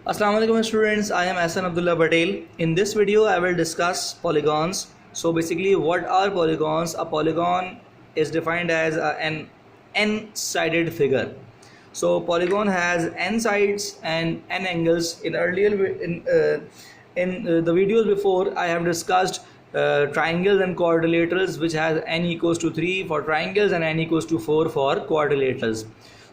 Assalamu alaikum students, I am Ahsan Abdullah Patel. In this video I will discuss polygons. So basically what are polygons? A polygon is defined as an n-sided figure. So polygon has n sides and n angles. In the videos before I have discussed triangles and quadrilaterals, which has n equals to 3 for triangles and n equals to 4 for quadrilaterals.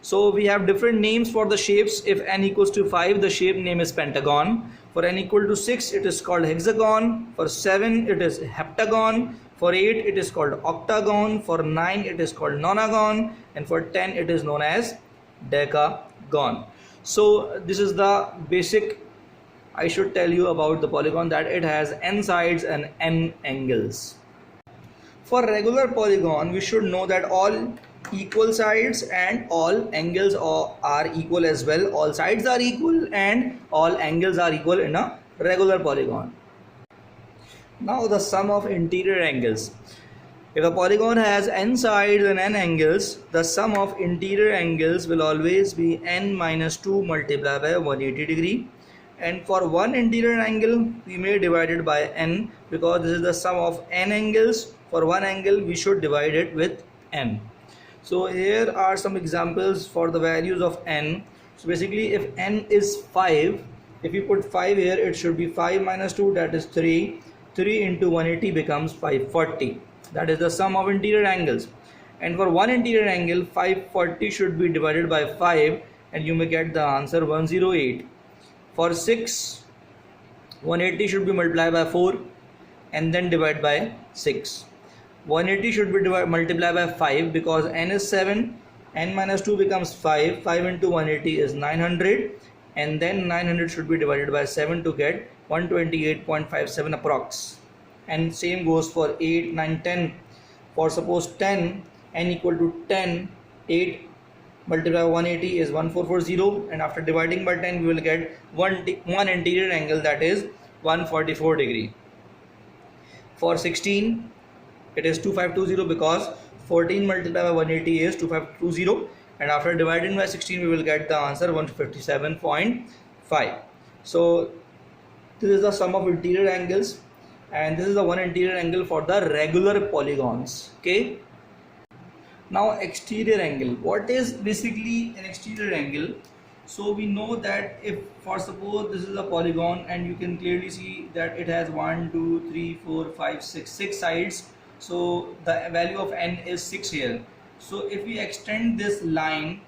So we have different names for the shapes. If n equals to 5, the shape name is pentagon. For n equal to 6, it is called hexagon. For 7, it is heptagon. For 8, it is called octagon. For 9, it is called nonagon. And for 10, it is known as decagon. So this is the basic I should tell you about the polygon, that it has n sides and n angles. For regular polygon, we should know that all equal sides and all angles are equal as well. All sides are equal and all angles are equal in a regular polygon. Now the sum of interior angles. If a polygon has n sides and n angles, the sum of interior angles will always be n minus 2 multiplied by 180 degree. And for one interior angle, we may divide it by n, because this is the sum of n angles. For one angle, we should divide it with n. So here are some examples for the values of n. So basically, if n is 5, if you put 5 here, it should be 5 minus 2, that is 3. 3 into 180 becomes 540. That is the sum of interior angles. And for one interior angle, 540 should be divided by 5, and you may get the answer 108. For 6, 180 should be multiplied by 4 and then divide by 6. 180 should be multiplied by 5 because n is 7, n minus 2 becomes 5, 5 into 180 is 900, and then 900 should be divided by 7 to get 128.57 approx. And same goes for 8, 9, 10. For suppose 10, n equal to 10, 8 multiplied by 180 is 1440, and after dividing by 10 we will get one interior angle, that is 144 degree. For 16, it is 2520 because 14 multiplied by 180 is 2520, and after dividing by 16 we will get the answer 157.5. So this is the sum of interior angles, and this is the one interior angle for the regular polygons. Okay. Now exterior angle. What is basically an exterior angle? So we know that if, for suppose this is a polygon and you can clearly see that it has 1, 2, 3, 4, 5, 6 sides. So the value of n is 6 here. So if we extend this line,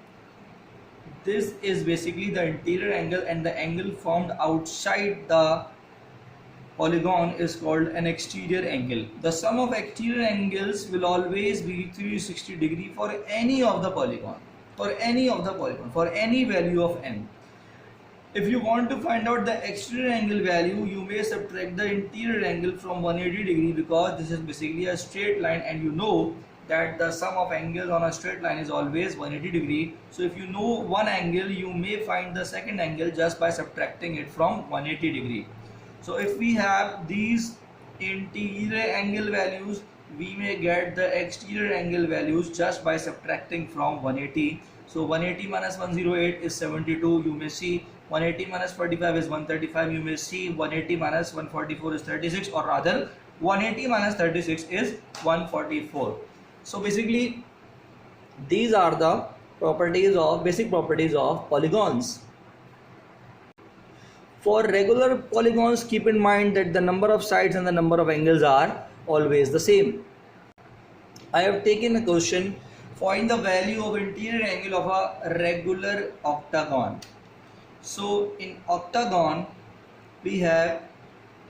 this is basically the interior angle, and the angle formed outside the polygon is called an exterior angle. The sum of exterior angles will always be 360 degree for any of the polygon, for any value of n. If you want to find out the exterior angle value, you may subtract the interior angle from 180 degree, because this is basically a straight line, and you know that the sum of angles on a straight line is always 180 degree. So if you know one angle, you may find the second angle just by subtracting it from 180 degree. So if we have these interior angle values, we may get the exterior angle values just by subtracting from 180. So 180 minus 108 is 72. You may see 180 minus 45 is 135. You may see 180 minus 144 is 36, or rather 180 minus 36 is 144. So basically these are the basic properties of polygons. For regular polygons, keep in mind that the number of sides and the number of angles are always the same. I have taken a question: find the value of interior angle of a regular octagon. So in octagon, we have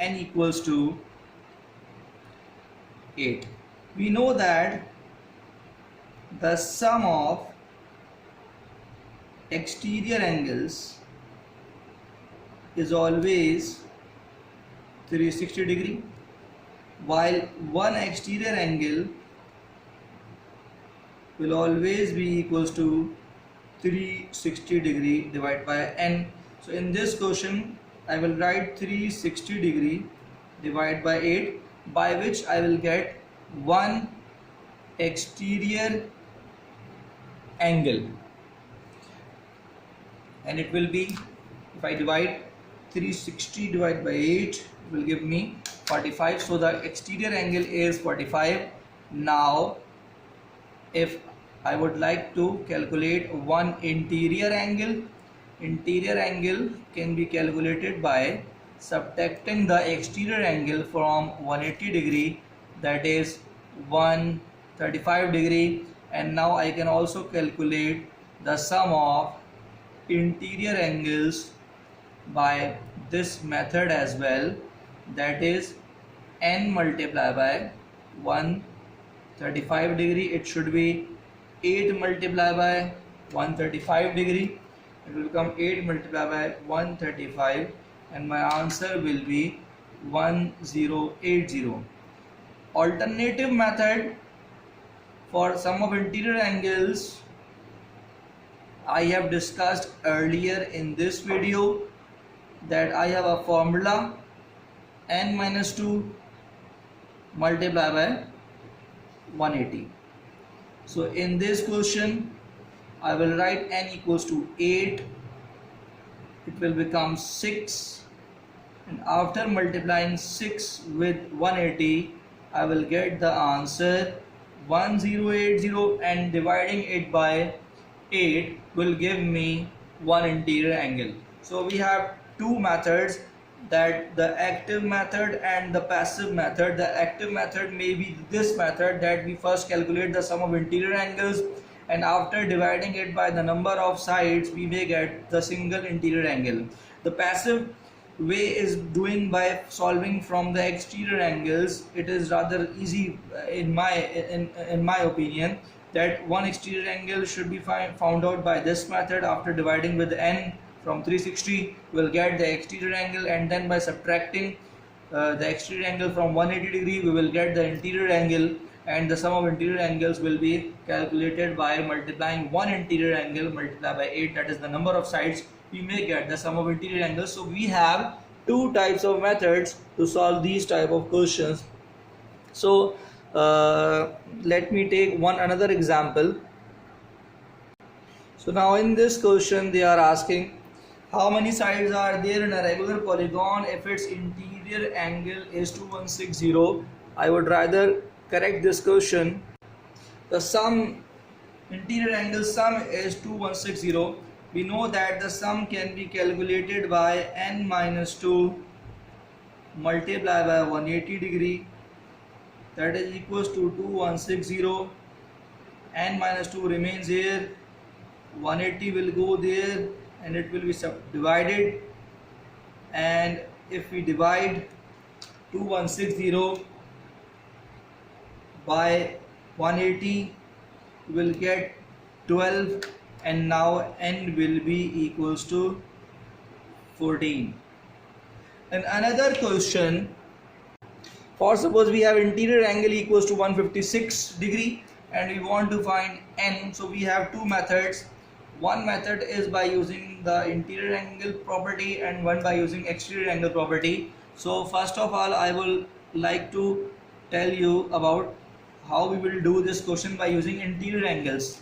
n equals to 8. We know that the sum of exterior angles is always 360 degree, while one exterior angle will always be equals to 360 degree divided by n. So in this question I will write 360 degree divided by 8, by which I will get one exterior angle, and it will be If I divide 360 divided by 8, it will give me 45. So the exterior angle is 45. Now if I would like to calculate one interior angle can be calculated by subtracting the exterior angle from 180 degree, that is 135 degree. And now I can also calculate the sum of interior angles by this method as well, that is n multiplied by 135 degree. It should be 8 multiplied by 135 degree. It will become 8 multiplied by 135, and my answer will be 1080. Alternative method for sum of interior angles I have discussed earlier in this video, that I have a formula n minus 2 multiplied by 180. So in this question I will write n equals to 8, it will become 6, and after multiplying 6 with 180 I will get the answer 1080, and dividing it by 8 will give me one interior angle. So we have two methods, that the active method and the passive method. The active method may be this method, that we first calculate the sum of interior angles, and after dividing it by the number of sides we may get the single interior angle. The passive way is doing by solving from the exterior angles. It is rather easy in my opinion, that one exterior angle should be found out by this method. After dividing with n from 360 we'll get the exterior angle, and then by subtracting the exterior angle from 180 degree we will get the interior angle, and the sum of interior angles will be calculated by multiplying one interior angle multiplied by 8, that is the number of sides. We may get the sum of interior angles. So we have two types of methods to solve these type of questions. So let me take another example. So now in this question they are asking, how many sides are there in a regular polygon if its interior angle is 2160? I would rather correct this question. The sum, interior angle sum is 2160. We know that the sum can be calculated by n minus 2 multiplied by 180 degree, that is equals to 2160. N minus 2 remains here, 180 will go there, and it will be subdivided. And if we divide 2160 by 180 we will get 12, and now n will be equals to 14. And another question, for suppose we have interior angle equals to 156 degree and we want to find n. So we have two methods. One method is by using the interior angle property, and one by using exterior angle property. So first of all I will like to tell you about how we will do this question by using interior angles.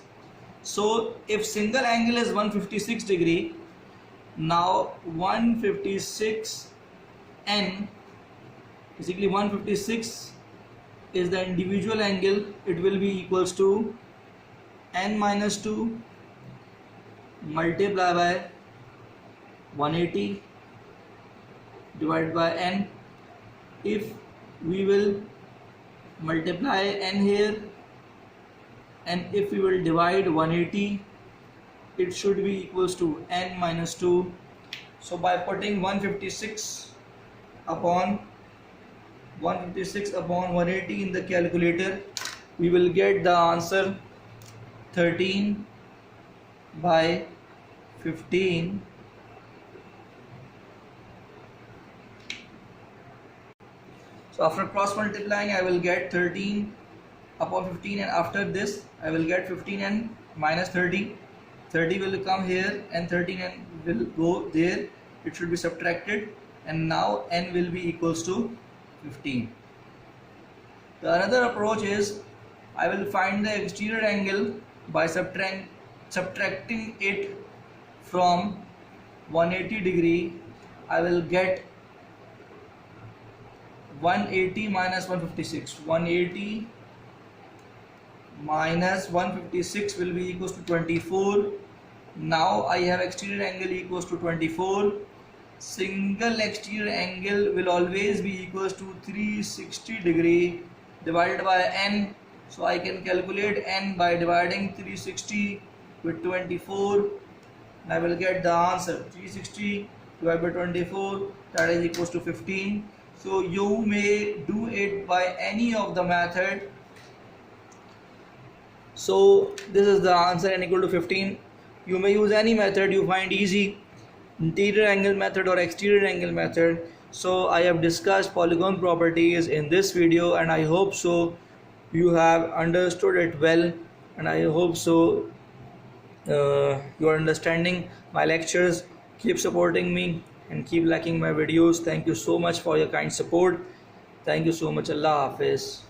So if single angle is 156 degree, now 156 n, basically 156 is the individual angle, it will be equals to n minus 2 multiplied by 180 divided by n. If we will multiply n here, and if we will divide 180, it should be equals to n minus 2. So by putting 156 upon 180 in the calculator, we will get the answer 13 by 15. So after cross multiplying I will get 13 upon 15, and after this I will get 15 and minus 30. 30 will come here and 13 and will go there. It should be subtracted, and now n will be equals to 15. The another approach is I will find the exterior angle by subtracting it from 180 degree, I will get 180 minus 156. 180 minus 156 will be equals to 24. Now I have exterior angle equals to 24. Single exterior angle will always be equals to 360 degree divided by n. So I can calculate n by dividing 360 with 24. And I will get the answer 360 divided by 24, that is equals to 15. So you may do it by any of the method. So this is the answer, n equal to 15. You may use any method you find easy, interior angle method or exterior angle method. So I have discussed polygon properties in this video, and I hope so you have understood it well, and I hope so you are understanding my lectures. Keep supporting me and keep liking my videos. Thank you so much for your kind support. Thank you so much. Allah Hafiz.